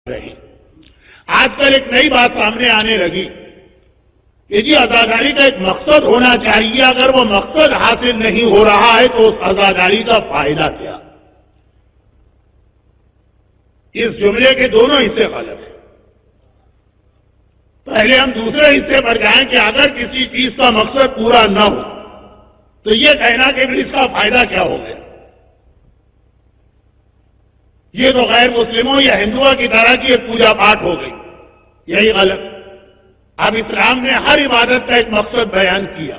رہی۔ آج کل ایک نئی بات سامنے آنے لگی کہ جی عزاداری کا ایک مقصد ہونا چاہیے، اگر وہ مقصد حاصل نہیں ہو رہا ہے تو اس عزاداری کا فائدہ کیا؟ اس جملے کے دونوں حصے غلط ہیں۔ پہلے ہم دوسرے حصے پر جائیں کہ اگر کسی چیز کا مقصد پورا نہ ہو تو یہ کہنا کہ اس کا فائدہ کیا ہو گیا، یہ تو غیر مسلموں یا ہندوؤں کی طرح کی ایک پوجا پاٹ ہو گئی، یہی غلط۔ اب اسلام نے ہر عبادت کا ایک مقصد بیان کیا،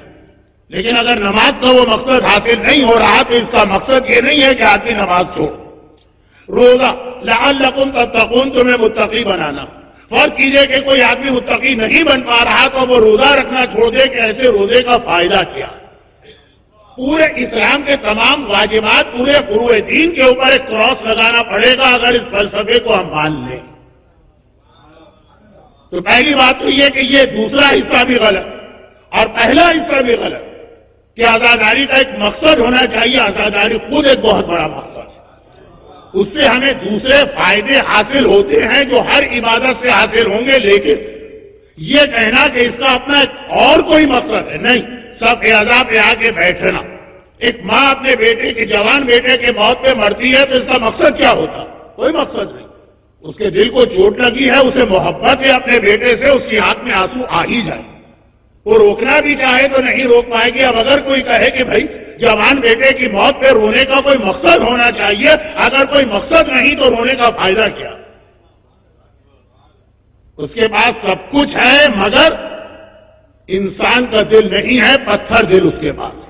لیکن اگر نماز کا وہ مقصد حاصل نہیں ہو رہا تو اس کا مقصد یہ نہیں ہے کہ آدمی نماز چھوڑ۔ روزہ لعلکم تتقون، تمہیں متقی بنانا۔ فرض کیجئے کہ کوئی آدمی متقی نہیں بن پا رہا تو وہ روزہ رکھنا چھوڑ دے کہ ایسے روزے کا فائدہ کیا؟ پورے اسلام کے تمام واجبات پورے فروع دین کے اوپر ایک کراس لگانا پڑے گا اگر اس فلسفے کو ہم مان لیں۔ تو پہلی بات تو یہ کہ یہ دوسرا حصہ بھی غلط اور پہلا حصہ بھی غلط کہ عزاداری کا ایک مقصد ہونا چاہیے۔ عزاداری خود ایک بہت بڑا مقصد ہے، اس سے ہمیں دوسرے فائدے حاصل ہوتے ہیں جو ہر عبادت سے حاصل ہوں گے، لیکن یہ کہنا کہ اس کا اپنا اور کوئی مقصد ہے نہیں۔ سب اعزاز پہ آ کے بیٹھنا، ایک ماں اپنے بیٹے کے جوان بیٹے کے موت پہ مرتی ہے تو اس کا مقصد کیا ہوتا؟ کوئی مقصد نہیں۔ اس کے دل کو چوٹ لگی ہے، اسے محبت ہے اپنے بیٹے سے، اس کی آنکھ میں آنسو آ ہی جائے، وہ روکنا بھی چاہے تو نہیں روک پائے گی۔ اب اگر کوئی کہے کہ بھائی جوان بیٹے کی موت پہ رونے کا کوئی مقصد ہونا چاہیے، اگر کوئی مقصد نہیں تو رونے کا فائدہ کیا؟ اس کے پاس سب کچھ ہے مگر انسان کا دل نہیں ہے، پتھر دل اس کے پاس۔